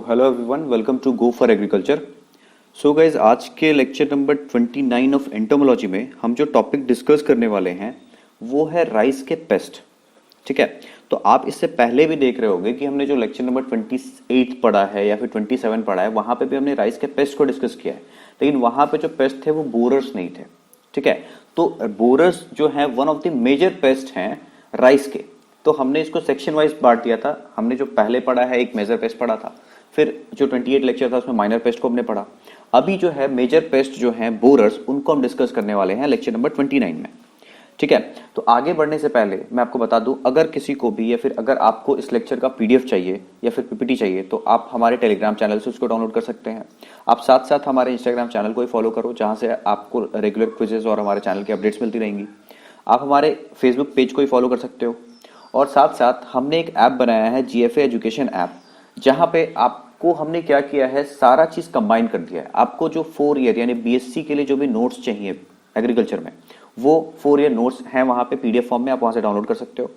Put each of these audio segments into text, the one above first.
Hello everyone, welcome to go for agriculture. So guys, आज के lecture number 29 of entomology में हम जो टॉपिक डिस्कस करने वाले हैं वो है राइस के पेस्ट। ठीक है, तो आप इससे पहले भी देख रहे होंगे कि हमने जो लेक्चर नंबर 28 पढ़ा है या फिर 27 पढ़ा है, वहां पे भी हमने राइस के पेस्ट को डिस्कस किया है, लेकिन वहां पे जो पेस्ट थे वो बोरर्स नहीं थे। ठीक है, तो बोरर्स जो है one of the major pest हैं राइस के। तो हमने इसको सेक्शन वाइज बांट दिया था। हमने जो पहले पढ़ा है एक मेजर पेस्ट पढ़ा था, फिर जो 28 लेक्चर था उसमें माइनर पेस्ट को हमने पढ़ा। अभी जो है मेजर पेस्ट जो है बोरर्स, उनको हम डिस्कस करने वाले हैं लेक्चर नंबर 29 में। ठीक है, तो आगे बढ़ने से पहले मैं आपको बता दूं, अगर किसी को भी या फिर अगर आपको इस लेक्चर का पीडीएफ चाहिए या फिर पीपीटी चाहिए तो आप हमारे टेलीग्राम चैनल से उसको डाउनलोड कर सकते हैं। आप साथ साथ हमारे इंस्टाग्राम चैनल को ही फॉलो करो, जहां से आपको रेगुलर क्विजेस और हमारे चैनल की अपडेट्स मिलती रहेंगी। आप हमारे फेसबुक पेज को ही फॉलो कर सकते हो, और साथ साथ हमने एक ऐप बनाया है जीएफए एजुकेशन ऐप, जहां पे आपको हमने क्या किया है, सारा चीज कंबाइन कर दिया है। आपको जो 4 ईयर यानी बीएससी के लिए जो भी नोट्स चाहिए एग्रीकल्चर में, वो 4 ईयर नोट्स हैं वहां पे पीडीएफ फॉर्म में, आप वहां से डाउनलोड कर सकते हो।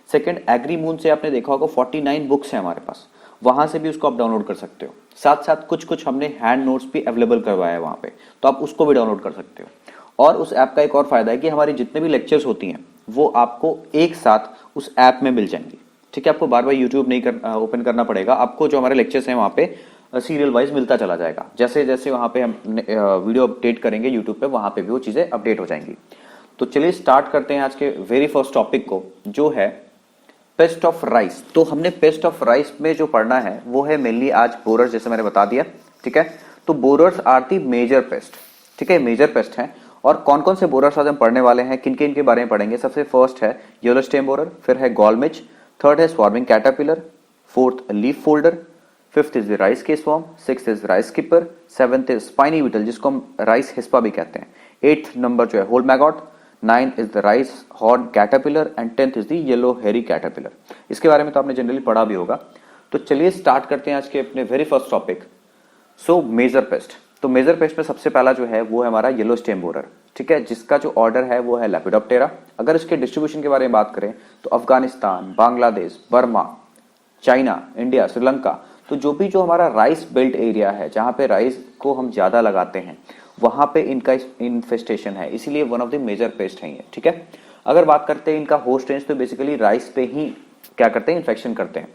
सेकंड, एग्री मून से आपने देखा होगा 49 बुक्स हैं हमारे पास, वहां से भी उसको आप डाउनलोड कर सकते हो। साथ साथ कुछ कुछ हमने हैंड नोट्स भी अवेलेबल करवाया है वहां पे, तो आप उसको भी डाउनलोड कर सकते हो। और उस ऐप का एक और फायदा है कि हमारी जितने भी लेक्चर्स होती हैं वो आपको एक साथ उस ऐप में मिल जाएंगी। ठीक है, आपको बार बार यूट्यूब नहीं ओपन करना पड़ेगा, आपको जो हमारे लेक्चर्स हैं वहां पे सीरियल वाइज मिलता चला जाएगा। जैसे जैसे वहां पे हम वीडियो अपडेट करेंगे यूट्यूब पे, वहां पे भी वो चीजें अपडेट हो जाएंगी। तो चलिए स्टार्ट करते हैं आज के वेरी फर्स्ट टॉपिक को, जो है पेस्ट ऑफ राइस। तो हमने पेस्ट ऑफ राइस में जो पढ़ना है वो है मेनली आज बोरर्स, जैसे मैंने बता दिया। ठीक है, तो borers are the major pest. ठीक है, मेजर पेस्ट है। और कौन कौन से बोरर्स आज हम पढ़ने वाले हैं, किन किन के बारे में पढ़ेंगे। सबसे फर्स्ट है येलो स्टेम बोरर, फिर है गॉल मिच, थर्ड है swarming caterpillar, fourth leaf folder, fifth is the rice caseworm, sixth is rice skipper, seventh is spiny beetle जिसको हम राइस हिस्पा भी कहते हैं, एट्थ नंबर जो है whorl maggot, 9th is the rice horn caterpillar and 10th is the yellow hairy caterpillar. इसके बारे में तो आपने जनरली पढ़ा भी होगा। तो चलिए स्टार्ट करते हैं आज के अपने very first topic. So major pest. तो मेजर पेस्ट में सबसे पहला जो है वो है हमारा येलो स्टेम बोरर। ठीक है, जिसका जो ऑर्डर है वो है लेपिडोप्टेरा। अगर इसके डिस्ट्रीब्यूशन के बारे में बात करें तो Afghanistan, Bangladesh, Burma, China, India, Sri Lanka, तो जो हमारा राइस बेल्ट एरिया है, जहां पे राइस को हम ज्यादा लगाते हैं, वहां पे इनका इन्फेस्टेशन है, इसीलिए one of the major pest है ये। ठीक है, अगर बात करते हैं इनका होस्ट रेंज, तो बेसिकली राइस पे ही क्या करते हैं, इन्फेक्शन करते हैं।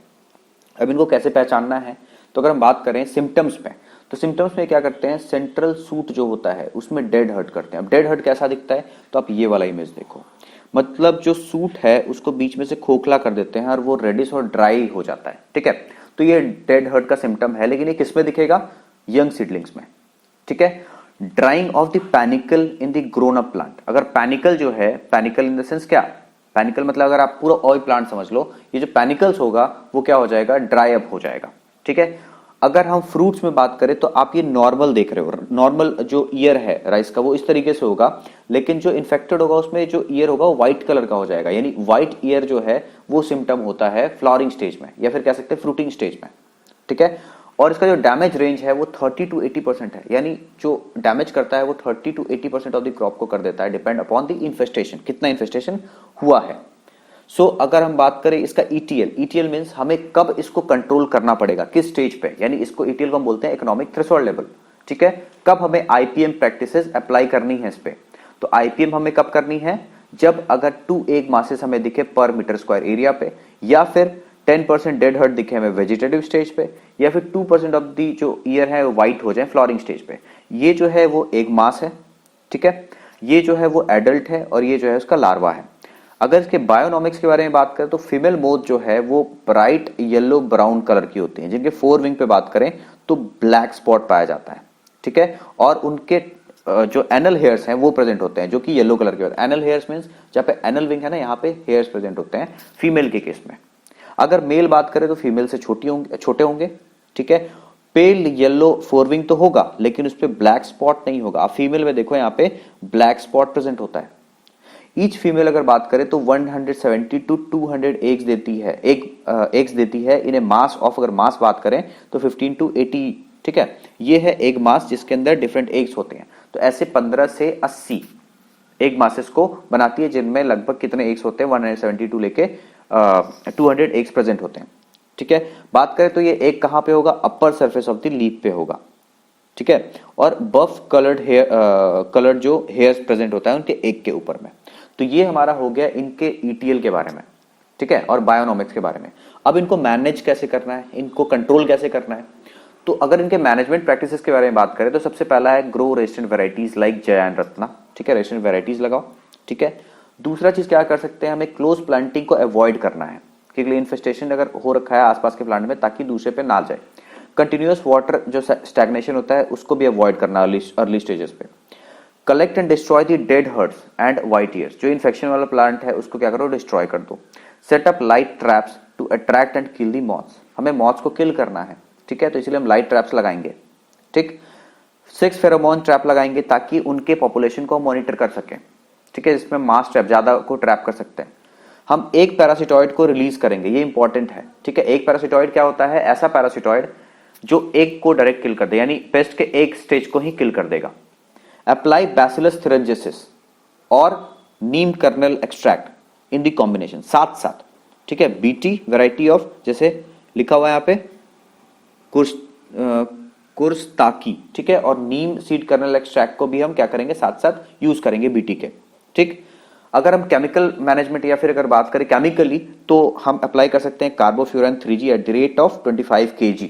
अब इनको कैसे पहचानना है, तो अगर हम बात करें सिम्टम्स पे, तो सिम्टम्स में क्या करते हैं, सेंट्रल सूट जो होता है उसमें डेड हर्ट करते हैं। अब डेड हर्ट कैसा दिखता है, तो आप ये वाला इमेज देखो, मतलब जो सूट है उसको बीच में से खोखला कर देते हैं और वो रेडिश और ड्राई हो जाता है। ठीक है, तो ये डेड हर्ट का सिम्टम है, लेकिन ये किस में दिखेगा, यंग सीडलिंग्स में। ठीक है, drying of the panicle in the grown up plant. अगर पैनिकल जो है, पैनिकल इन द सेंस क्या, पैनिकल मतलब अगर आप पूरा ऑयल प्लांट समझ लो, ये जो पैनिकल्स होगा वो क्या हो जाएगा, ड्राई अप हो जाएगा। ठीक है, अगर हम फ्रूट्स में बात करें तो आप ये नॉर्मल देख रहे हो, नॉर्मल जो ईयर है राइस का वो इस तरीके से होगा, लेकिन जो इन्फेक्टेड होगा उसमें जो ईयर होगा वो व्हाइट कलर का हो जाएगा। यानी व्हाइट ईयर जो है वो सिम्टम होता है फ्लावरिंग स्टेज में, या फिर कह सकते हैं फ्रूटिंग स्टेज में। ठीक है, और इसका जो डैमेज रेंज है वो 30 to 80% है, यानी जो डैमेज करता है वो 30 to 80% ऑफ द क्रॉप को कर देता है, डिपेंड अपॉन द इन्फेस्टेशन, कितना इन्फेस्टेशन हुआ है। सो अगर हम बात करें इसका ईटीएल मींस हमें कब इसको कंट्रोल करना पड़ेगा, किस स्टेज पे, यानी इसको ईटीएल को हम बोलते हैं इकोनॉमिक थ्रेशोल्ड लेवल। ठीक है, कब हमें आईपीएम प्रैक्टिसेस अप्लाई करनी है इस पे, तो आईपीएम हमें कब करनी है, जब अगर 2 एग मासेस हमें दिखे पर मीटर स्क्वायर एरिया पे, या फिर 10% डेड हर्ट दिखे हमें वेजिटेटिव स्टेज पे, या फिर 2% ऑफ दी जो ईयर है वो व्हाइट हो जाए फ्लावरिंग स्टेज पे। ये जो है वो एग मास है। ठीक है, ये जो है वो एडल्ट है और ये जो है उसका लार्वा है। अगर इसके बायोनॉमिक्स के बारे में बात करें तो फीमेल मोथ जो है वो ब्राइट येलो ब्राउन कलर की होती है, जिनके 4 विंग पे बात करें तो ब्लैक स्पॉट पाया जाता है। ठीक है, और उनके जो एनल हेयर्स हैं वो प्रेजेंट होते हैं, जो कि येलो कलर के होते हैं। एनल हेयर्स मींस जहां पे एनल विंग है ना, यहाँ पे हेयर्स प्रेजेंट होते हैं फीमेल के केस में। अगर मेल बात करें तो फीमेल से छोटे होंगे। ठीक है, पेल येलो 4 विंग तो होगा, लेकिन उस पर ब्लैक स्पॉट नहीं होगा। आप फीमेल में देखो यहाँ पे ब्लैक स्पॉट प्रेजेंट होता है। ईच फीमेल अगर बात करें तो 170 to 200 एग्स देती है, एग्स देती है इन ए मास ऑफ, अगर मास बात करें तो 15 to 80। ठीक है, ये है एग मास जिसके अंदर डिफरेंट एग्स होते हैं। तो ऐसे 15 से 80 एग मासेस को बनाती है, जिनमें लगभग कितने एग्स होते हैं, 172 लेके 200 एग्स प्रेजेंट होते हैं। ठीक है। बात करें तो ये एक कहां पे होगा, upper surface of the leaf पे होगा, ठीक है। और बफ कलर्ड हेयर कलर्ड जो हेयर्स प्रेजेंट होता है उनके एक के ऊपर में। तो ये हमारा हो गया इनके ईटीएल के बारे में, ठीक है, और बायोनॉमिक्स के बारे में। अब इनको मैनेज कैसे करना है, इनको कंट्रोल कैसे करना है, तो अगर इनके मैनेजमेंट प्रैक्टिसेस के बारे में बात करें तो सबसे पहला है grow resistant varieties like Jayan Ratna, ठीक है, रेजिस्टेंट वैरायटीज लगाओ, ठीक है। दूसरा चीज क्या कर सकते हैं, हमें क्लोज प्लांटिंग को अवॉइड करना है, क्योंकि इन्फेस्टेशन अगर हो रखा है आसपास के प्लांट में ताकि दूसरे पे ना जाए। कंटिन्यूअस वाटर जो स्टैग्नेशन होता है उसको भी अवॉइड करना अर्ली स्टेजेस पे। Collect and destroy the dead hearts and white ears, जो इन्फेक्शन वाला प्लांट है उसको क्या करो, डिस्ट्रॉय कर दो। Set up light traps to attract and kill the moths, हमें मॉथ्स को किल करना है, ठीक है, तो इसलिए हम लाइट ट्रैप्स लगाएंगे, ठीक। 6 फेरोमोन ट्रैप लगाएंगे ताकि उनके पॉपुलेशन को मॉनिटर कर सकें, ठीक है, जिसमें मास ट्रैप ज्यादा को ट्रैप कर सकते हैं। हम एक पैरासिटॉइड को रिलीज करेंगे, ये इंपॉर्टेंट है, ठीक है। एक पैरासिटॉइड क्या होता है, ऐसा पैरासिटॉइड जो एक को डायरेक्ट किल कर दे, यानी पेस्ट के एक स्टेज को ही किल कर देगा। अप्लाई बैसिलस थ्यूरेंजिसिस और नीम कर्नल एक्सट्रैक्ट इन दी कॉम्बिनेशन साथ साथ, ठीक है। बीटी वैरायटी ऑफ, जैसे लिखा हुआ है यहाँ पे कुर्स्ताकी, ठीक है, और नीम सीड कर्नल एक्सट्रैक्ट को भी हम क्या करेंगे, साथ साथ यूज करेंगे बीटी के, ठीक। अगर हम केमिकल मैनेजमेंट या फिर अगर बात करें केमिकली तो हम अप्लाई कर सकते हैं कार्बोफ्यूरन 3G at the rate of 25 kg,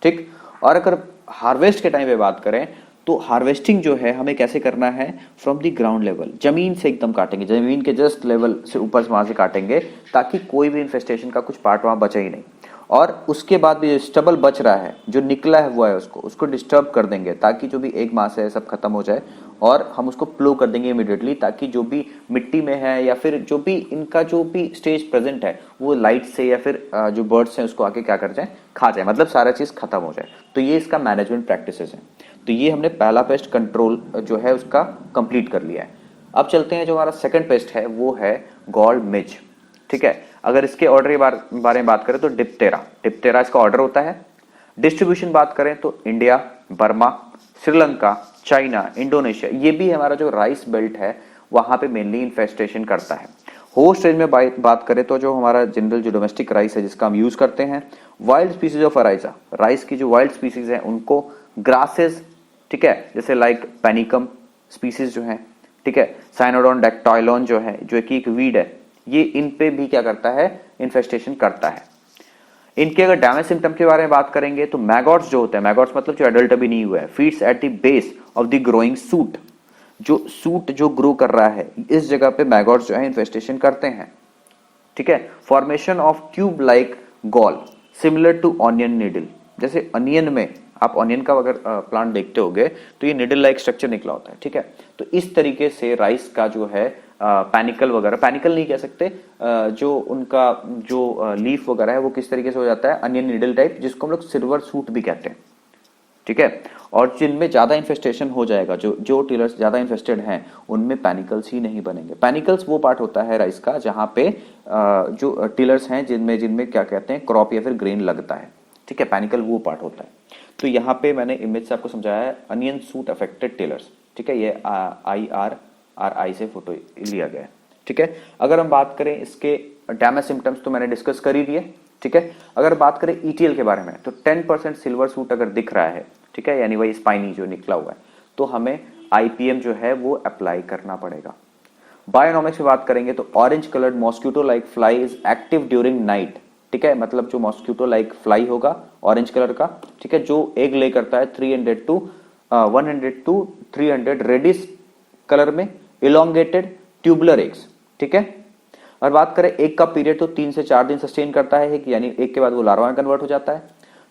ठीक। और अगर हार्वेस्ट के टाइम पे बात करें तो हार्वेस्टिंग जो है हमें कैसे करना है, फ्रॉम द ग्राउंड लेवल, जमीन से एकदम काटेंगे, जमीन के जस्ट लेवल से ऊपर से वहां से काटेंगे ताकि कोई भी इन्फेस्टेशन का कुछ पार्ट वहां बचे ही नहीं। और उसके बाद भी जो स्टबल बच रहा है, जो निकला है हुआ है, उसको डिस्टर्ब कर देंगे ताकि जो भी एक मास है सब खत्म हो जाए, और हम उसको प्लो कर देंगे इमीडिएटली ताकि जो भी मिट्टी में है या फिर जो भी इनका जो भी स्टेज प्रेजेंट है वो लाइट से या फिर जो बर्ड्स हैं उसको आके क्या कर जाए, खा जाए, मतलब सारा चीज खत्म हो जाए। तो ये इसका मैनेजमेंट प्रैक्टिसेस है। तो ये हमने पहला पेस्ट कंट्रोल जो है उसका कंप्लीट कर लिया है। अब चलते हैं, जो हमारा सेकंड पेस्ट है वो है गॉल मिज, ठीक है। अगर इसके ऑर्डर के बारे में बात करें तो डिप्टेरा इसका ऑर्डर होता है। डिस्ट्रीब्यूशन बात करें तो India, Burma, Sri Lanka, China, Indonesia, ये भी हमारा जो राइस बेल्ट है वहां पे मेनली इन्फेस्टेशन करता है। होस्ट रेंज में बात करें तो जो हमारा जनरल जो डोमेस्टिक राइस है जिसका हम यूज करते हैं, वाइल्ड स्पीसीज ऑफ अराइजा, राइस की जो वाइल्ड स्पीसीज है उनको, ग्रासेस, ठीक है, जैसे लाइक पैनिकम स्पीसीज जो है, ठीक है, साइनोडोन डेक्टाइलॉन जो है जो कि एक वीड है, ये इन पे भी क्या करता है, इन्फेस्टेशन करता है। इनके अगर डैमेज सिम्टम के बारे में बात करेंगे तो मैगॉट्स जो होते हैं, मैगॉट्स मतलब जो एडल्ट अभी नहीं हुआ है, feeds at the base of the growing suit, जो सूट जो ग्रो कर रहा है इस जगह पे मैगॉट्स जो है इन्फेस्टेशन करते हैं, ठीक है। Formation of cube like gall similar to onion needle, जैसे अनियन में आप ऑनियन का अगर प्लांट देखते होगे तो ये निडल लाइक स्ट्रक्चर निकला होता है, ठीक है। तो इस तरीके से राइस का जो है पैनिकल वगैरह, पैनिकल नहीं कह सकते, जो उनका जो लीफ वगैरह है वो किस तरीके से हो जाता है, अनियन निडल टाइप, जिसको हम लोग सिल्वर सूट भी कहते हैं, ठीक है। और जिनमें ज्यादा इन्फेस्टेशन हो जाएगा, जो टिलर्स ज्यादा इन्फेस्टेड हैं उनमें पैनिकल्स ही नहीं बनेंगे। पैनिकल्स वो पार्ट होता है राइस का जहां पे जो टिलर्स हैं जिनमें जिनमें क्या कहते हैं, क्रॉप या फिर ग्रेन लगता है, ठीक है, पैनिकल वो पार्ट होता है। तो यहाँ पे मैंने इमेज से आपको समझाया है अनियन सूट अफेक्टेड टिलर्स, ठीक है, ये IRRI से फोटो लिया गया है, ठीक है। अगर हम बात करें इसके डैमेज सिम्टम्स तो मैंने डिस्कस कर ही दिए, ठीक है। अगर बात करें ETL के बारे में तो 10% सिल्वर सूट अगर दिख रहा है, ठीक है, यानी वही स्पाइनी जो निकला हुआ है, तो हमें IPM जो है वो अप्लाई करना पड़ेगा। बायोनॉमिक्स में बात करेंगे तो orange coloured mosquito like fly is active during night, ठीक है, मतलब जो मॉस्किटो लाइक फ्लाई होगा ऑरेंज कलर का, ठीक है, जो एग ले करता है 100 to 300 रेडिश कलर में इलोंगेटेड ट्यूबुलर एग्स, ठीक है। और बात करें एक का पीरियड तो 3 से 4 दिन सस्टेन करता है, यानी एक के बाद वो लार्वा में कन्वर्ट हो जाता है।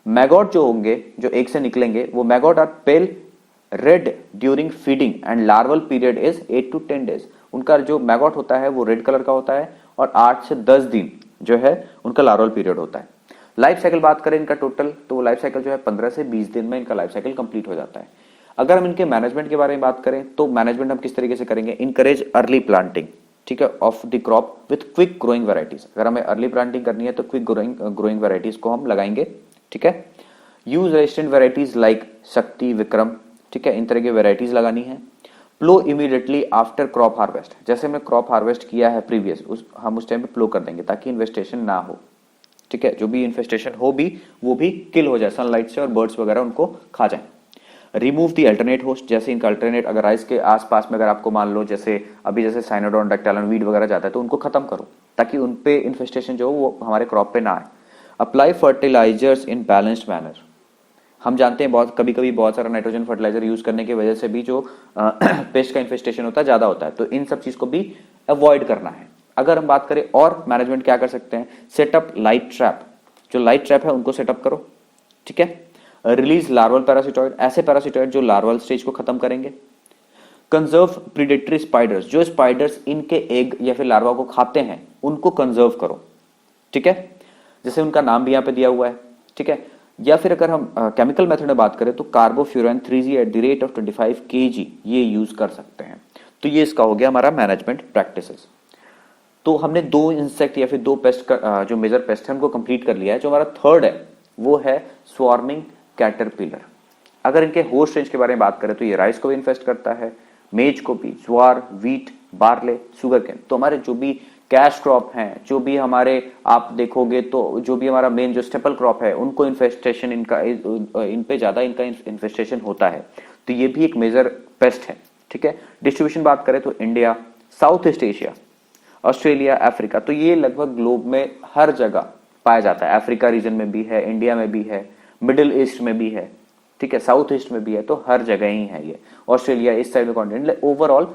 मैगॉट जो होंगे जो एक से निकलेंगे वो maggot are pale red during feeding and larval period is 8 to 10 days, उनका जो मैगॉट होता है वो रेड कलर का होता है और 8 से 10 दिन जो है उनका लार्वल पीरियड होता है। लाइफ साइकिल बात करें इनका टोटल तो लाइफ साइकिल जो है 15 से 20 दिन में इनका लाइफ साइकिल कंप्लीट हो जाता है। अगर हम इनके मैनेजमेंट के बारे में बात करें तो मैनेजमेंट हम किस तरीके से करेंगे, इनकरेज अर्ली प्लांटिंग, ठीक है, of the crop with quick growing varieties. अगर हमें अर्ली प्लांटिंग करनी है तो क्विक ग्रोइंग वैरायटीज को हम लगाएंगे, ठीक है। यूज रेजिस्टेंट वैरायटीज लाइक शक्ति, विक्रम, ठीक है, इन तरह की वैरायटीज लगानी है। प्लो इमीडिएटली आफ्टर क्रॉप हार्वेस्ट, जैसे हमने क्रॉप हार्वेस्ट किया है प्रीवियस हम उस टाइम पे प्लो कर देंगे ताकि इन्वेस्टेशन ना हो, ठीक है, जो भी इन्फेस्टेशन हो भी वो भी किल हो जाए सनलाइट से और बर्ड्स वगैरह उनको खा जाए। रिमूव द अल्टरनेट होस्ट, जैसे इनका अल्टरनेट अगर राइस के आसपास में अगर आपको मान लो जैसे अभी जैसे साइनोडोन डाक्टाइलन वीड वगैरह जाता है तो उनको खत्म करो ताकि उन पे इन्फेस्टेशन जो हो वो हमारे क्रॉप पे ना आए। Apply fertilisers in balanced manner, हम जानते हैं बहुत कभी कभी बहुत सारा नाइट्रोजन फर्टिलाइजर यूज करने की वजह से भी जो पेस्ट का इन्फेस्टेशन होता है ज्यादा होता है, तो इन सब चीज को भी अवॉइड करना है। अगर हम बात करें और मैनेजमेंट क्या कर सकते हैं, सेटअप लाइट ट्रैप, जो लाइट ट्रैप है उनको सेटअप करो, ठीक है। रिलीज लार्वल पैरासिटॉइड, ऐसे पैरासिटॉइड जो लार्वल स्टेज को खत्म करेंगे। कंजर्व प्रीडेटरी स्पाइडर्स, जो स्पाइडर्स इनके एग या फिर लार्वा को खाते हैं उनको कंजर्व करो, ठीक है, जैसे उनका नाम भी यहां पे दिया हुआ है, ठीक है। या फिर अगर हम केमिकल मेथड में बात करें तो कार्बोफ्यूरन 3G at the rate of 25 kg ये यूज कर सकते हैं। तो ये इसका हो गया हमारा मैनेजमेंट प्रैक्टिसेस। तो हमने दो इंसेक्ट या फिर दो पेस्ट का जो मेजर पेस्ट है उनको कंप्लीट कर लिया है। जो हमारा थर्ड है वो है स्वार्मिंग कैटरपिलर। अगर इनके होस्ट रेंज के बारे में बात करें तो ये राइस को भी इन्फेस्ट करता है, मेज को भी, ज्वार, वीट, बार्ले, शुगर केन। तो हमारे जो भी कैश क्रॉप हैं, जो भी हमारे आप देखोगे तो जो भी हमारा मेन जो स्टेपल क्रॉप है उनको इन्फेस्टेशन इनका इन पे ज्यादा इनका इन्फेस्टेशन होता है। तो ये भी एक मेजर पेस्ट है, ठीक है। डिस्ट्रीब्यूशन बात करें तो India, South East Asia, Australia, Africa, तो ये लगभग ग्लोब में हर जगह पाया जाता है। अफ्रीका रीजन में भी है, इंडिया में भी है, मिडिल ईस्ट में भी है, ठीक है, साउथ ईस्ट में भी है, तो हर जगह ही है ये। ऑस्ट्रेलिया इस साइड में कॉन्टिनेंट, ओवरऑल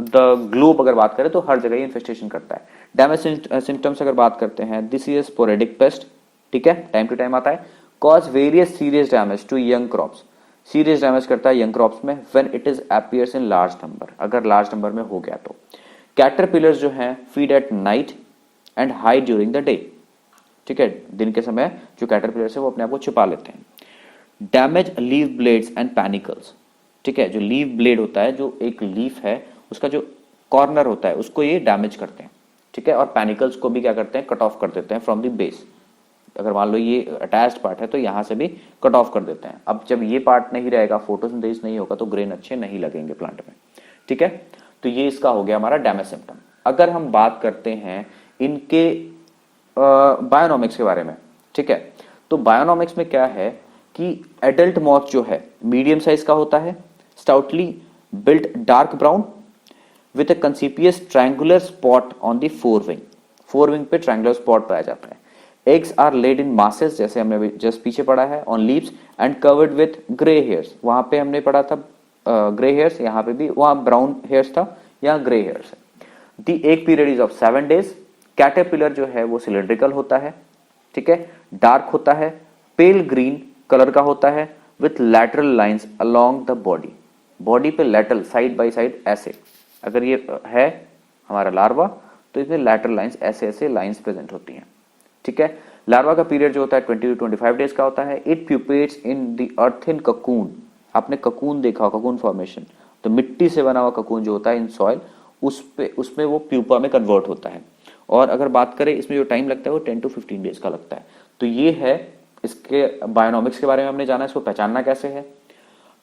द ग्लोब अगर बात करें तो हर जगह ही इन्फेस्टेशन करता है। डैमेज सिम्टम्स अगर बात करते हैं, दिस इज स्पोरेडिक पेस्ट, ठीक है, टाइम टू टाइम आता है। Cause various serious damage to young crops, serious damage करता है यंग क्रॉप्स में when it is appears in large number, अगर लार्ज नंबर में हो गया तो। कैटरपिलर्स जो हैं feed at night and hide during the day, ठीक है, दिन के समय जो कैटरपिलर्स है वो अपने आप को छिपा लेते हैं। Damage leave blades and panicles, ठीक है, जो लीव ब्लेड होता है, जो एक लीफ है उसका जो कॉर्नर होता है उसको ये डैमेज करते हैं, ठीक है। और पैनिकल्स को भी क्या करते हैं, कट ऑफ कर देते हैं फ्रॉम द बेस। अगर मान लो ये अटैच्ड पार्ट है तो यहां से भी कट ऑफ कर देते हैं। अब जब ये पार्ट नहीं रहेगा, फोटोसिंथेसिस नहीं होगा तो ग्रेन अच्छे नहीं लगेंगे प्लांट में, ठीक है। तो ये इसका हो गया हमारा डैमेज सिम्टम। अगर हम बात करते हैं इनके बायोनॉमिक्स के बारे में, ठीक है, तो बायोनॉमिक्स में क्या है कि एडल्ट मॉथ जो है मीडियम साइज का होता है, stoutly built, dark brown with a conspicuous triangular spot on the fore wing, fore wing पे ट्रायंगुलर स्पॉट पाया जाता है। Eggs are laid in masses, जैसे हमने जस्ट पीछे पढ़ा है, on leaves and covered with grey hairs, वहां पे हमने पढ़ा था ग्रे हेयर्स, यहाँ पे भी वहां ब्राउन हेयर्स था, यहाँ ग्रे हेयर्स है। The egg period is of 7 days। Caterpillar जो है वो सिलिंड्रिकल होता है, ठीक है, डार्क होता है, पेल ग्रीन कलर का होता है, with lateral lines along the body, body पे लैटरल साइड बाय साइड ऐसे, अगर ये है हमारा लार्वा तो इसमें लैटरल लाइंस ऐसे ऐसे लाइंस प्रेजेंट होती हैं, ठीक है। लार्वा का पीरियड जो होता है 20 to 25 days का होता है। It प्यूपेट्स in the earthen cocoon, आपने ककून देखा, ककून फॉर्मेशन, तो मिट्टी से बना हुआ ककून जो होता है इन सॉइल, उसमें वो प्यूपा में कन्वर्ट होता है। और अगर बात करें इसमें जो टाइम लगता है वो 10 to 15 days का लगता है। तो ये है इसके बायोनॉमिक्स के बारे में हमने जाना, इसको पहचानना कैसे है।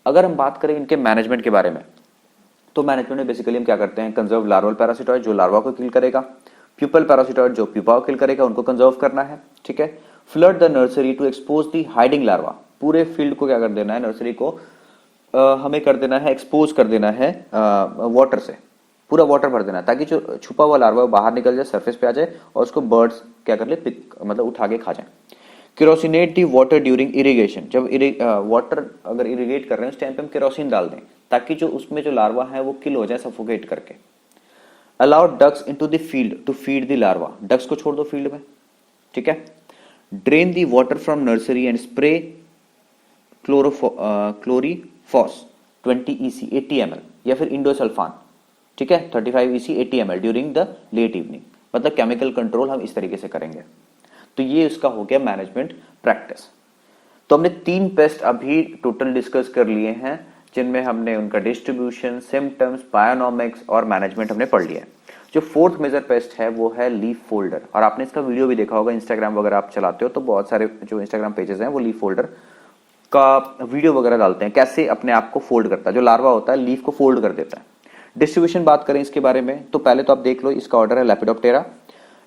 अगर हम बात करें इनके मैनेजमेंट के बारे में, तो मैनेजमेंट में बेसिकली हम क्या करते हैं, कंजर्व लार्वल पैरासिटॉइड जो लार्वा को किल करेगा, प्यूपल पैरासिटॉइड जो प्यूपा को किल करेगा, उनको कंजर्व करना है, ठीक है। Flood the nursery to expose the hiding larva, पूरे फील्ड को क्या कर देना है, नर्सरी को हमें कर देना है, एक्सपोज कर देना है वाटर से, पूरा वाटर भर देना है ताकि जो छुपा हुआ लार्वा बाहर निकल जाए, सरफेस पे आ जाए और उसको बर्ड्स क्या कर ले, पिक मतलब उठा के खा जाए। केरोसिनेट दी वाटर ड्यूरिंग इरिगेशन, जब वाटर अगर इरिगेट कर रहे हैं उस टाइम पे हम केरोसिन डाल दें ताकि जो उसमें जो लार्वा है वो किल हो जाए सफोकेट करके। Allow ducks into the field to feed the larva, ducks को छोड़ दो फील्ड में, ठीक है। Drain the water from nursery and spray chlorpyriphos 20 EC 80 ml या फिर इंडोसल्फान, ठीक है, 35 EC 80 ml during the late evening, मतलब केमिकल कंट्रोल हम इस तरीके से करेंगे। तो ये उसका हो गया मैनेजमेंट प्रैक्टिस। तो हमने 3 पेस्ट अभी टोटल डिस्कस कर लिए हैं जिनमें हमने उनका डिस्ट्रीब्यूशन, सिम्टम्स, बायोनॉमिक्स और मैनेजमेंट हमने पढ़ लिया है। जो फोर्थ मेजर पेस्ट है वो है लीफ फोल्डर, और आपने इसका वीडियो भी देखा होगा, इंस्टाग्राम वगैरह आप चलाते हो तो बहुत सारे जो इंस्टाग्राम पेजेस हैं वो लीफ फोल्डर का वीडियो वगैरह डालते हैं, कैसे अपने आप को फोल्ड करता है, जो लार्वा होता है लीफ को फोल्ड कर देता है। डिस्ट्रीब्यूशन बात करें इसके बारे में तो पहले तो आप देख लो, इसका ऑर्डर है lepidoptera,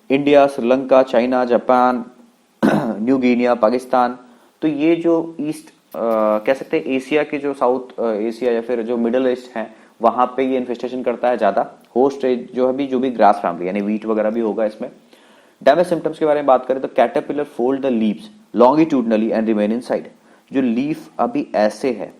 India, Sri Lanka, China, Japan, new Guinea, Pakistan. तो ये जो ईस्ट कह सकते हैं एशिया के, जो साउथ एशिया या फिर जो मिडिल ईस्ट है, वहां पे ये इन्फेस्टेशन करता है ज्यादा। होस्ट जो है भी, जो भी ग्रास फैमिली यानी वीट वगैरह भी होगा इसमें। डैमेज सिम्टम्स के बारे में बात करें तो caterpillar fold the leaves longitudinally and remain inside. जो लीफ अभी ऐसे है,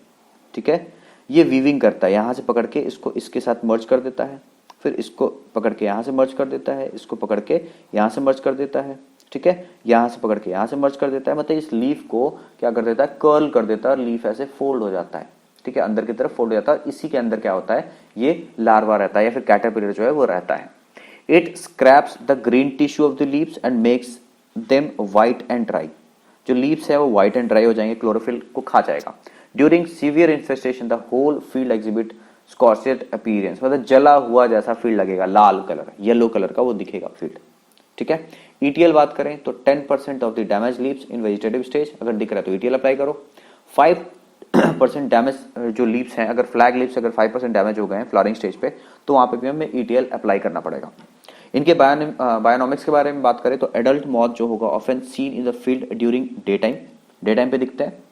ठीक है, ये वीविंग करता है, यहां से पकड़ के इसको इसके साथ मर्ज कर देता है, फिर इसको पकड़ के यहां से मर्ज कर देता है, इसको पकड़ के यहां से मर्ज कर देता है, ठीक है, यहां से पकड़ के यहां से मर्ज कर देता है। मतलब इस लीफ को क्या कर देता है, कर्ल कर देता है और लीफ ऐसे फोल्ड हो जाता है, ठीक है, अंदर की तरफ फोल्ड हो जाता है। इसी के अंदर क्या होता है, ये लार्वा रहता है या फिर कैटरपिलर जो है वो रहता है। It scraps the green tissue of the leaves and makes them white and dry. जो लीव्स है वो व्हाइट एंड ड्राई हो जाएंगे, क्लोरोफिल को खा जाएगा। During severe infestation the whole field exhibit scorched appearance, मतलब जला हुआ जैसा फील्ड लगेगा, लाल कलर, येलो कलर का वो दिखेगा फील्ड, ठीक है। ईटीएल बात करें तो 10% of the damage leaves in vegetative stage, अगर दिख रहा है तो ईटीएल अप्लाई करो। 5% डैमेज जो लीव्स हैं, अगर फ्लैग लीव्स अगर 5% डैमेज हो गए हैं फ्लावरिंग स्टेज पे, तो वहां पे भी हमें ईटीएल अप्लाई करना पड़ेगा। इनके बायोनॉमिक्स के बारे में बात करें तो एडल्ट मॉथ जो होगा often seen in the field during day time पे दिखते हैं।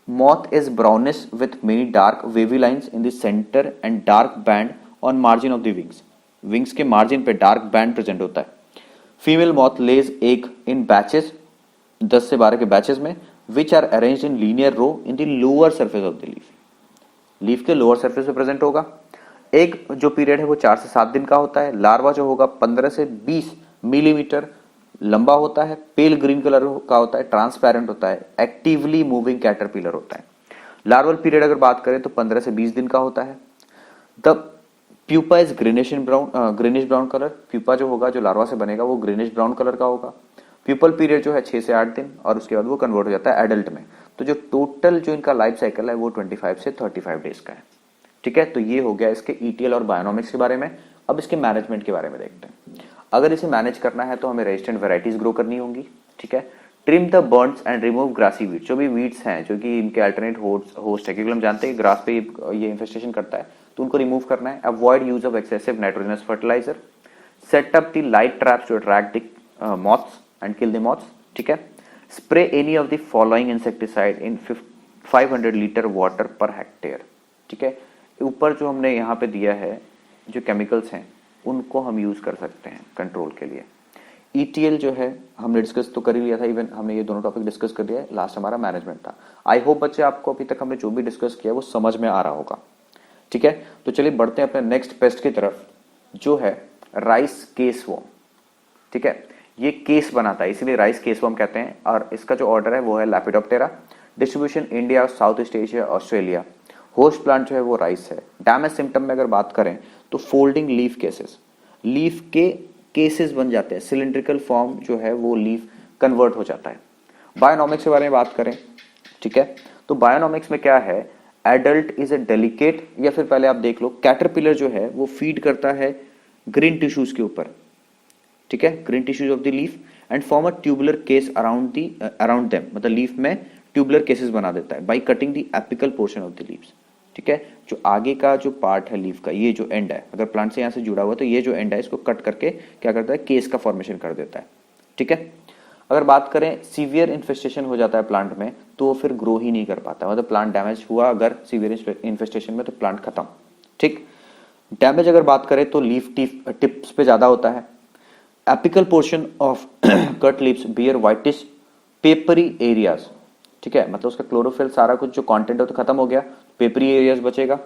Moth is brownish with many dark wavy lines in the centre and dark band on margin of the wings. Wings के मार्जिन पे dark band present होता है। Female moth lays egg in batches, 10 से 12 के batches में, which are arranged in linear row in the lower surface of the leaf. Leaf के lower surface पे present होगा। एक जो पीरियड है वो 4 से 7 दिन का होता है। लार्वा जो होगा 15 से 20 मिलीमीटर लंबा होता है, पेल ग्रीन कलर का होता है, ट्रांसपेरेंट होता है, एक्टिवली मूविंग कैटरपिलर होता है। लार्वल पीरियड अगर बात करें तो 15 से 20 दिन का होता है। The pupa is greenish brown colour. Pupa जो होगा, जो लार्वा से बनेगा, वो ग्रीनिश ब्राउन कलर का होगा। प्यूपल पीरियड जो है 6 से 8 दिन, और उसके बाद वो कन्वर्ट हो जाता है एडल्ट में। तो जो टोटल जो इनका लाइफ साइकिल है वो 25 से 35 डेज का है, ठीक है। तो ये हो गया इसके ईटीएल और बायोनॉमिक्स के बारे में। अब इसके मैनेजमेंट के बारे में देखते हैं। अगर इसे मैनेज करना है तो हमें रेजिस्टेंट वैरायटीज ग्रो करनी होंगी, ठीक है। Trim the birds and remove grassy weeds, जो भी वीड्स हैं जो कि इनके अल्टरनेट होस्ट है, क्योंकि हम जानते हैं ग्रास पे ये इन्फेस्टेशन करता है, तो उनको रिमूव करना है। Avoid use of excessive nitrogenous fertiliser. Set up the light traps to attract the moths and kill the moths, ठीक है। Spray any of the following insecticide in 500 litre water पर हेक्टेयर, ठीक है। ऊपर जो हमने यहाँ पे दिया है जो केमिकल्स हैं उनको हम यूज कर सकते हैं कंट्रोल के लिए। ईटीएल जो है हमने डिस्कस तो कर ही लिया था, इवन हमने ये दोनों टॉपिक डिस्कस कर लिया है। लास्ट हमारा मैनेजमेंट था। आई होप बच्चे आपको अभी तक हमने जो भी डिस्कस किया वो समझ में आ रहा होगा, ठीक है। तो चलिए बढ़ते हैं अपने नेक्स्ट पेस्ट की तरफ, जो है राइस केसवॉर्म, ठीक है। ये केस बनाता है, इसीलिए राइस केसवॉर्म कहते हैं, और इसका जो ऑर्डर है वो है Lepidoptera. Distribution India, South East Asia, Australia. Host plant जो है वो राइस है। डैमेज सिम्टम में अगर बात करें तो फोल्डिंग लीफ केसेस, लीफ के केसेस बन जाते हैं, सिलिंड्रिकल फॉर्म जो है वो लीफ कन्वर्ट हो जाता है। बायोनॉमिक्स के बारे में बात करें, ठीक है, तो बायोनॉमिक्स में क्या है, एडल्ट इज ए डेलिकेट, या फिर पहले आप देख लो, कैटरपिलर जो है वो फीड करता है ग्रीन टिश्यूज के ऊपर, ठीक है, green tissues of the leaf, and form a tubular case around them, मतलब लीफ में ट्यूबुलर केसेस बना देता है by cutting the apical portion of the leaves, ठीक है। जो आगे का जो पार्ट है लीफ का, ये जो एंड है, अगर प्लांट से यहाँ से जुड़ा हुआ है तो ये जो एंड है इसको कट करके क्या करता है, केस का फॉर्मेशन कर देता है, ठीक है। अगर बात करें सीवियर इन्फेस्टेशन हो जाता है प्लांट में तो फिर ग्रो ही नहीं कर पाता, मतलब प्लांट डैमेज हुआ अगर सीवियर इन्फेस्टेशन में तो प्लांट खत्म, ठीक। डैमेज अगर बात करें तो लीफ टिप्स पे ज्यादा होता है। Apical portion of cut leaves bear whitish papery areas, ठीक है, मतलब उसका क्लोरोफिल सारा कुछ जो कंटेंट है तो खत्म हो गया, पेपरी एरियाज बचेगा,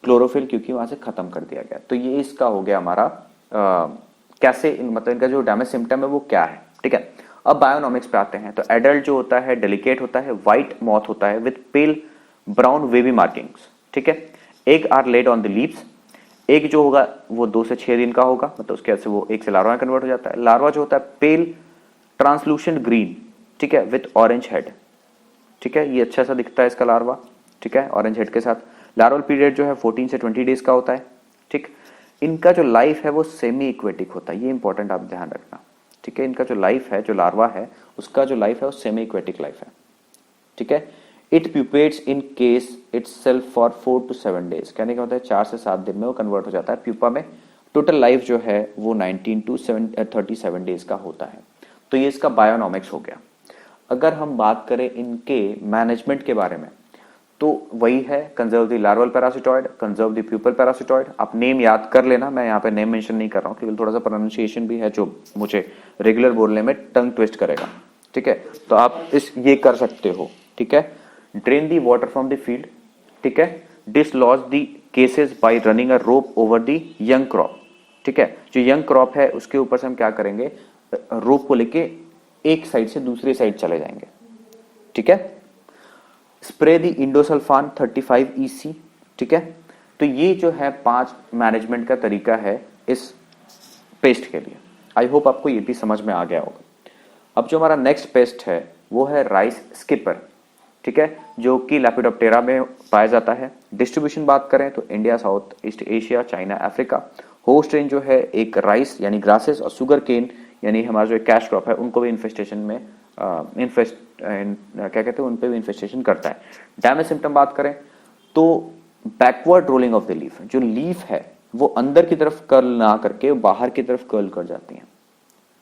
क्लोरोफिल क्योंकि वहां से खत्म कर दिया गया। तो ये इसका हो गया हमारा कैसे, मतलब इनका जो डैमेज सिम्टम है वो क्या है, ठीक है। अब बायोनॉमिक्स पे आते हैं। तो एडल्ट जो होता है डेलिकेट होता है, व्हाइट मॉथ होता है with pale brown wavy markings, ठीक है। Egg are laid on the leaves. Egg जो होगा वो 2 से 6 दिन का होगा, मतलब उसके बाद से वो एक से लार्वा में कन्वर्ट हो जाता है। लार्वा जो होता है पेल ट्रांसलूसेंट ग्रीन, ठीक है, विथ ऑरेंज हेड, ठीक है, ये अच्छा सा दिखता है इसका लार्वा, ठीक है, ऑरेंज हेड के साथ। लार्वल पीरियड जो है 14 से 20 डेज का होता है, ठीक। इनका जो लाइफ है वो सेमी इक्वेटिक होता है, ये इंपॉर्टेंट आप ध्यान रखना, ठीक है। इनका जो लाइफ है, जो लार्वा है उसका जो लाइफ है वो सेमी इक्वेटिक लाइफ है, ठीक है। It प्यूपेट्स in case itself for 4 to 7 days, कहने का होता है 4 से 7 दिन में वो कन्वर्ट हो जाता है प्यूपा में। टोटल लाइफ जो है वो 19 to 37 डेज का होता है। तो ये इसका बायोनॉमिक्स हो गया। अगर हम बात करें इनके मैनेजमेंट के बारे में, तो वही है, conserve the larval parasitoid, conserve the pupal parasitoid. आप नेम याद कर लेना, मैं यहाँ पे नेम मेंशन नहीं कर रहा हूँ क्योंकि थोड़ा सा प्रोनाउंसिएशन भी है जो मुझे रेगुलर बोलने में टंग ट्विस्ट करेगा, ठीक है। तो आप ये कर सकते हो, ठीक है। Drain the water from the field, ठीक है। Dislodge the cases bye running a rope over the young crop, ठीक है। जो यंग क्रॉप है उसके ऊपर से हम क्या करेंगे, रोप को लेके एक साइड से दूसरी साइड चले जाएंगे, ठीक है। स्प्रे दी इंडोसल्फान 35 EC, ठीक है। तो ये जो है 5 मैनेजमेंट का तरीका है इस पेस्ट के लिए। आई होप आपको ये भी समझ में आ गया होगा। अब जो हमारा नेक्स्ट पेस्ट है वो है राइस स्किपर, ठीक है, जो कि लेपिडोप्टेरा में पाया जाता है। डिस्ट्रीब्यूशन बात करें तो India, South East Asia, China, Africa. Host range जो है एक राइस यानी ग्रासेस और शुगर केन यानी हमारा जो कैश क्रॉप है उनको भी इन्फेस्टेशन में क्या कहते हैं, उन पे भी इन्फेस्टेशन करता है। डैमेज सिम्टम बात करें तो backward rolling of the leaf, जो लीफ है वो अंदर की तरफ कर्ल ना करके बाहर की तरफ कर्ल कर जाती है,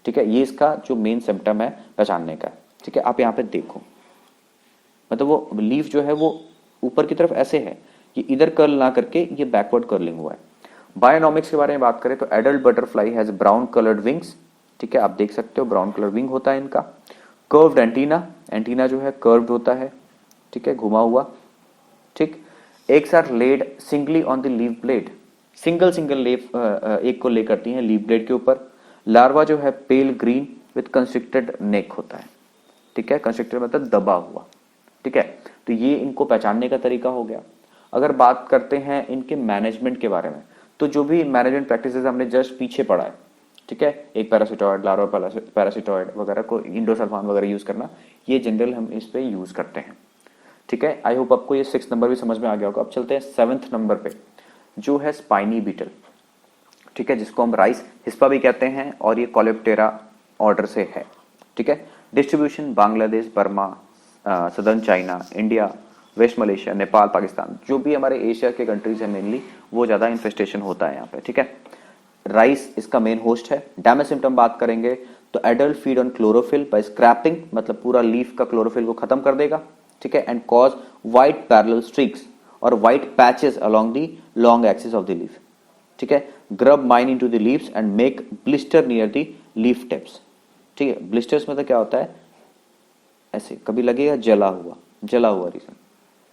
ठीक है। ये इसका जो मेन सिम्टम है पहचानने का, ठीक है। आप यहाँ पे देखो, मतलब वो लीफ जो है वो ऊपर की तरफ ऐसे है, ये इधर कर्ल ना करके ये बैकवर्ड कर्लिंग हुआ है। बायोनॉमिक्स के बारे में बात करें तो adult butterfly has brown coloured wings, ठीक है, आप देख सकते हो ब्राउन कलर विंग होता है इनका। कर्व्ड एंटीना, एंटीना जो है कर्व्ड होता है, ठीक है, घुमा हुआ, ठीक। Eggs are laid singly on the leaf blade, single single leaf एक को ले करती हैं लीफ ब्लेड के ऊपर। लार्वा जो है पेल ग्रीन विथ कंस्ट्रिक्टेड नेक होता है, ठीक है, कंस्ट्रिक्टेड मतलब दबा हुआ, ठीक है। तो ये इनको पहचानने का तरीका हो गया। अगर बात करते हैं इनके मैनेजमेंट के बारे में, तो जो भी मैनेजमेंट प्रैक्टिसेस हमने जस्ट पीछे पढ़ा है, ठीक है, एक पैरासिटॉइड, लार्वा पैरासिटॉइड वगैरह को, इंडोसल्फान वगैरह यूज करना, ये जनरल हम इस पे यूज करते हैं, ठीक है। आई होप आपको ये 6 नंबर भी समझ में आ गया होगा। अब चलते हैं 7th नंबर पे, जो है स्पाइनी बीटल, ठीक है, जिसको हम राइस हिस्पा भी कहते हैं और ये कोलेप्टेरा ऑर्डर से है, ठीक है। Distribution Bangladesh, Burma, southern China, India, West Malaysia, Nepal, Pakistan, जो भी हमारे एशिया के कंट्रीज है मेनली, वो ज्यादा इन्फेस्टेशन होता है यहाँ पे, ठीक है। राइस इसका मेन होस्ट है। डैमेज सिम्टम बात करेंगे तो adult feed on chlorophyll by scraping, मतलब पूरा लीफ का क्लोरोफिल को खत्म कर देगा, ठीक है। And cause white parallel streaks और white patches along the long axis of the leaf, ठीक है। Grub mine into the leaves and make blister near the leaf tips, ठीक है। ब्लिस्टर्स मतलब क्या होता है, ऐसे कभी लगेगा जला हुआ रीजन,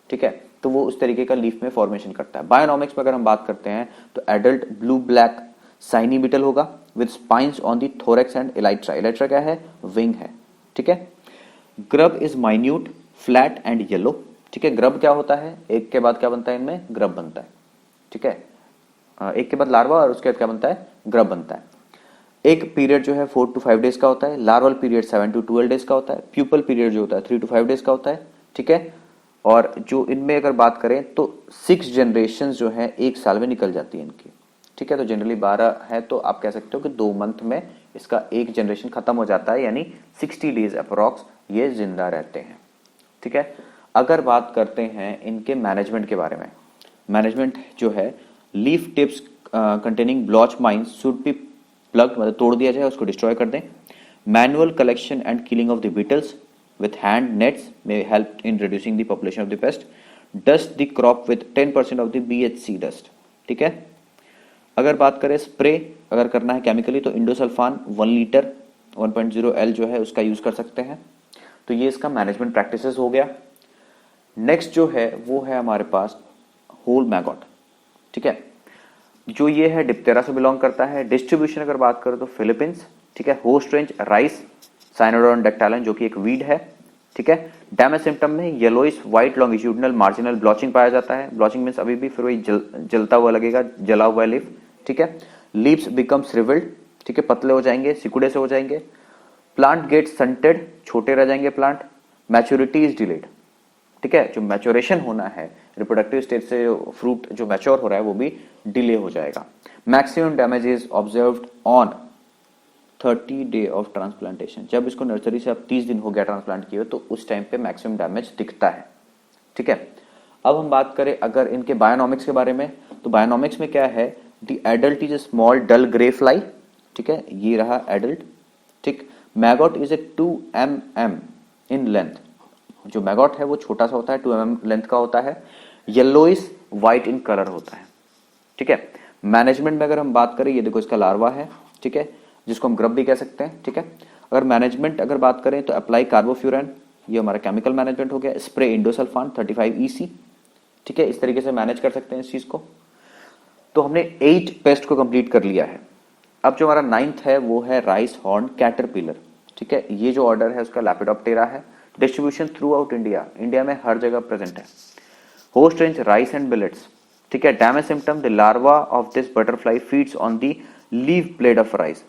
ठीक है। तो वो उस तरीके का लीफ में फॉर्मेशन करता है। बायोनॉमिक्स में अगर हम बात करते हैं तो adult blue black shiny beetle होगा with spines on the thorax and elytra, elytra क्या है, विंग है, ठीक है। Grub is minute flat and yellow, ठीक है। ग्रब क्या होता है, एक के बाद क्या बनता है इनमें, ग्रब बनता है, ठीक है। एक के बाद लार्वा और उसके बाद क्या बनता है, ग्रब बनता है। एक पीरियड जो है 4 to 5 डेज का होता है, लार्वल पीरियड 7 to 12 डेज का होता है, प्यूपल पीरियड जो होता है 3 to 5 डेज का होता है, ठीक है। और जो इनमें अगर बात करें तो 6 जनरेशन जो है एक साल में निकल जाती है इनकी, ठीक है। तो जनरली 12 है तो आप कह सकते हो कि 2 मंथ में इसका एक जनरेशन खत्म हो जाता है, यानी 60 डेज अप्रोक्स ये जिंदा रहते हैं, ठीक है। अगर बात करते हैं इनके मैनेजमेंट के बारे में, मैनेजमेंट जो है leaf tips containing blotch mines should be plugged, मतलब तोड़ दिया जाए, उसको डिस्ट्रॉय कर दें। Manual collection and killing of the beetles with hand nets may help in reducing the population of the pest. Dust the crop with 10% of the BHC dust, ठीक है। अगर बात करें स्प्रे अगर करना है केमिकली तो इंडोसल्फान 1 लीटर 1.0 L जो है उसका यूज कर सकते हैं। तो ये इसका मैनेजमेंट प्रैक्टिसेस हो गया। नेक्स्ट जो है वो है हमारे पास होल मैगॉट, ठीक है, जो ये है डिप्टेरा से बिलोंग करता है। डिस्ट्रीब्यूशन अगर बात करें तो फिलीपींस, ठीक है। होस्ट रेंज राइस, साइनोडोन डेक्टालन जो कि एक वीड है, ठीक है। डैमेज सिम्टम में येलोइश व्हाइट लॉन्गिट्यूडनल मार्जिनल ब्लॉचिंग पाया जाता है। ब्लॉचिंग मींस अभी भी फिर वही जलता हुआ लगेगा, जला हुआ लीफ, ठीक है। लीव्स बिकम श्रिवल्ड, ठीक है, पतले हो जाएंगे, सिकुड़े से हो जाएंगे। प्लांट गेट सन्टेड, छोटे रह जाएंगे प्लांट। मैच्योरिटी इज डिलेड, ठीक है, जो मैच्योरेशन होना है रिप्रोडक्टिव स्टेज से फ्रूट जो मैच्योर हो रहा है वो भी डिले हो जाएगा। Maximum damage is observed on 30 day of transplantation, जब इसको नर्सरी से अब 30 दिन हो गया ट्रांसप्लांट किए तो उस टाइम पे मैक्सिमम डैमेज दिखता है, ठीक है। अब हम बात करें अगर इनके बायोनॉमिक्स के बारे में तो बायोनॉमिक्स में क्या है, the adult is a small dull grey fly, ठीक है, ये रहा एडल्ट, ठीक। Maggot is a 2 mm in length. जो मैगॉट है वो छोटा सा होता है, 2 mm लेंथ का होता है, येलोइश व्हाइट इन कलर होता है। ठीक है, मैनेजमेंट में अगर हम बात करें, ये देखो इसका लार्वा है, ठीक है, जिसको हम ग्रब भी कह सकते हैं। ठीक है, अगर मैनेजमेंट अगर बात करें तो अप्लाई कार्बोफ्यूरन, ये हमारा केमिकल मैनेजमेंट हो गया। Spray endosulfan 35 EC। ठीक है, इस तरीके से मैनेज कर सकते हैं इस चीज को। तो हमने 8 पेस्ट को कंप्लीट कर लिया है। अब जो हमारा 9th है वो है राइस हॉर्न कैटरपिलर। ठीक है, ये जो ऑर्डर है उसका लैपिडोप्टेरा है। Distribution through out India, India में हर जगह प्रेजेंट है। Host range rice and billets. ठीक है, damage symptom, the larva of this butterfly feeds on the leaf blade of rice.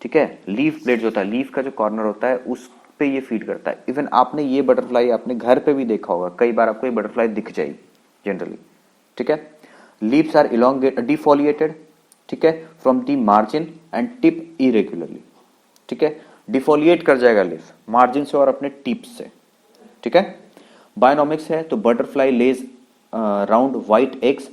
ठीक है, लीफ ब्लेड जो होता है, लीफ का जो कॉर्नर होता है उस पे ये फीड करता है। इवन आपने ये बटरफ्लाई अपने घर पे भी देखा होगा, कई बार आपको ये बटरफ्लाई दिख जाएगी जनरली। ठीक है, लीव्स आर इलोंगेट डिफोलिएटेड। ठीक है, from the margin and tip irregularly. ठीक है, डिफोलिएट कर जाएगा लीफ मार्जिन से और अपने टिप से। ठीक है, बायोनॉमिक्स है तो butterfly lays round white eggs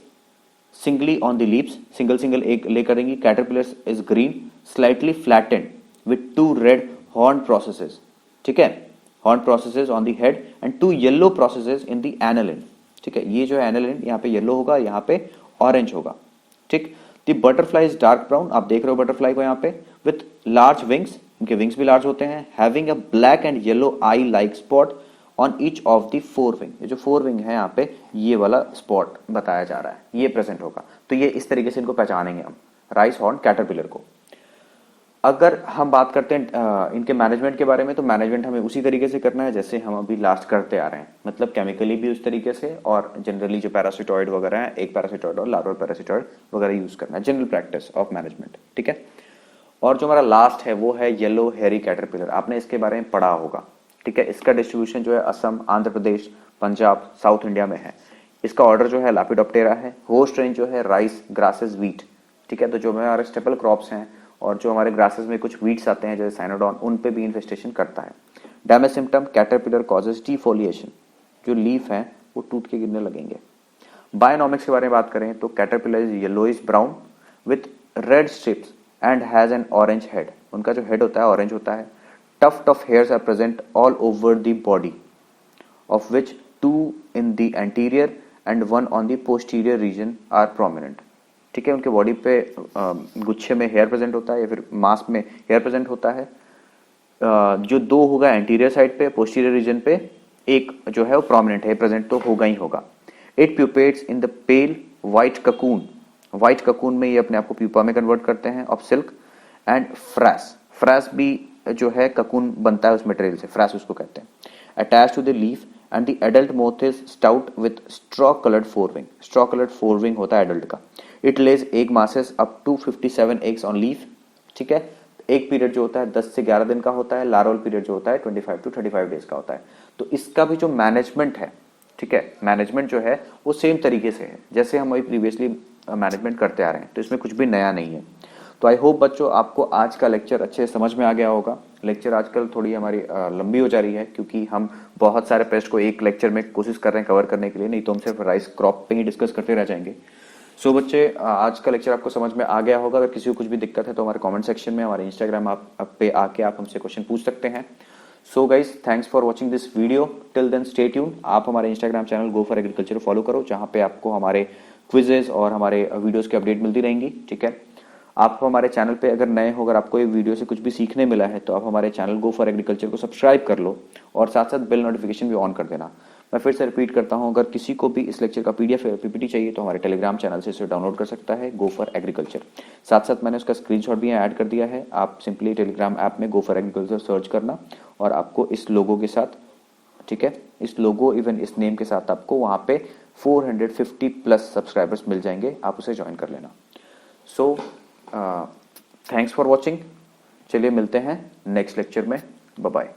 singly on the leaves, single single egg ले करेंगी। Caterpillar is green slightly flattened with 2 red horn processes. ठीक है, horn processes on the head and 2 yellow processes in the anal end. ठीक है, ये जो है anal and, यहाँ पे येलो होगा, यहाँ पे ऑरेंज होगा। ठीक, the butterfly is dark brown, आप देख रहे हो बटरफ्लाई को यहाँ पे, विथ लार्ज विंग्स, इनके विंग्स भी लार्ज होते हैं, having a black and yellow I like spot on each of the 4 wing. ये जो 4 विंग है यहाँ पे, ये वाला स्पॉट बताया जा रहा है, ये प्रेजेंट होगा। तो ये इस तरीके से इनको पहचानेंगे हम, राइस हॉर्न कैटरपिलर को। अगर हम बात करते हैं इनके मैनेजमेंट के बारे में, तो मैनेजमेंट हमें उसी तरीके से करना है जैसे हम अभी लास्ट करते आ रहे हैं, मतलब केमिकली भी उस तरीके से, और जनरली जो पैरासिटॉइड वगैरह है, एक पैरासिटॉइड और लार्वल पैरासिटॉइड वगैरह यूज करना है, जनरल प्रैक्टिस ऑफ मैनेजमेंट। ठीक है, और जो हमारा लास्ट है वो है येलो हेरी कैटरपिलर, आपने इसके बारे में पढ़ा होगा। ठीक है, इसका डिस्ट्रीब्यूशन जो है असम, आंध्र प्रदेश, पंजाब, साउथ इंडिया में है। इसका ऑर्डर जो है लैपिडोप्टेरा है। होस्ट रेंज जो है राइस, ग्रासेस, वीट। ठीक है, तो जो हमारे स्टेपल क्रॉप्स हैं और जो हमारे ग्रासेस में कुछ वीट्स आते हैं जैसे साइनोडॉन, उन पे भी इन्फेस्टेशन करता है। डैमेज सिम्टम, कैटरपिलर कॉजेज डिफोलिएशन, जो लीफ है वो टूट के गिरने लगेंगे। बायोनॉमिक्स के बारे में बात करें तो caterpillar is yellowish brown with red stripes and has an orange head, उनका जो हेड होता है ऑरेंज होता है। Tough hairs are present all over the body of which 2 in the anterior and 1 on the posterior region are prominent। ठीक है, उनके body पे गुच्छे में हेयर प्रेजेंट होता है या फिर मास में हेयर प्रेजेंट होता है। जो 2 होगा एंटीरियर साइड पे, पोस्टीरियर रीजन पे एक जो है वो प्रोमिनेंट है, प्रेजेंट तो होगा ही होगा। 8 प्यूपेट्स in the pale white cocoon, white cocoon में ये अपने आप को प्यूपा में कन्वर्ट करते हैं ऑफ सिल्क। एंड फ्रैस, फ्रैस भी जो है ककून बनता है उस मटेरियल से, फ्रैस उसको कहते हैं। Attach to the leaf and the adult moth is stout with straw coloured 4 wing, straw coloured 4 wing होता है एडल्ट का। It lays egg masses up to 57 eggs on leaf. ठीक है, एक पीरियड जो होता है 10 से 11 दिन का होता है, लार्वल पीरियड जो होता है 25 to 35 डेज का होता है। तो इसका भी जो मैनेजमेंट है, ठीक है, मैनेजमेंट जो है वो सेम तरीके से है जैसे हम अभी प्रीवियसली मैनेजमेंट करते आ रहे हैं, तो इसमें कुछ भी नया नहीं है। तो आई होप बच्चों आपको आज का लेक्चर अच्छे से समझ में आ गया होगा। लेक्चर आजकल थोड़ी हमारी लंबी हो जा रही है क्योंकि हम बहुत सारे पेस्ट को एक लेक्चर में कोशिश कर रहे हैं कवर करने के लिए, नहीं तो हम सिर्फ राइस क्रॉप पे ही डिस्कस करते रह जाएंगे। सो बच्चे आज का लेक्चर आपको समझ में आ गया होगा। अगर किसी को कुछ भी दिक्कत है तो हमारे कमेंट सेक्शन में, हमारे इंस्टाग्राम पे आके आप हमसे क्वेश्चन पूछ सकते हैं। So guys, thanks for watching this video, till then stay tune. आप हमारे Instagram channel go for agriculture follow करो, जहाँ पे आपको हमारे क्विजेज और हमारे वीडियोज की अपडेट मिलती रहेंगी। ठीक है, आप हमारे चैनल पे अगर नए हो, अगर आपको ये वीडियो से कुछ भी सीखने मिला है तो आप हमारे चैनल गो फॉर एग्रीकल्चर को सब्सक्राइब कर लो और साथ साथ बेल नोटिफिकेशन भी ऑन कर देना। मैं फिर से रिपीट करता हूं, अगर किसी को भी इस लेक्चर का पीडीएफ या पीपीटी चाहिए तो हमारे टेलीग्राम चैनल से इसे डाउनलोड कर सकता है, गो फॉर एग्रीकल्चर। साथ साथ मैंने उसका स्क्रीनशॉट भी ऐड कर दिया है, आप सिंपली टेलीग्राम ऐप में गो फॉर एग्रीकल्चर सर्च करना और आपको इस लोगो के साथ, ठीक है, इस लोगो इवन इस नेम के साथ आपको वहां पे 450+ सब्सक्राइबर्स मिल जाएंगे, आप उसे ज्वाइन कर लेना। सो थैंक्स फॉर वॉचिंग, चलिए मिलते हैं नेक्स्ट लेक्चर में, बाय बाय।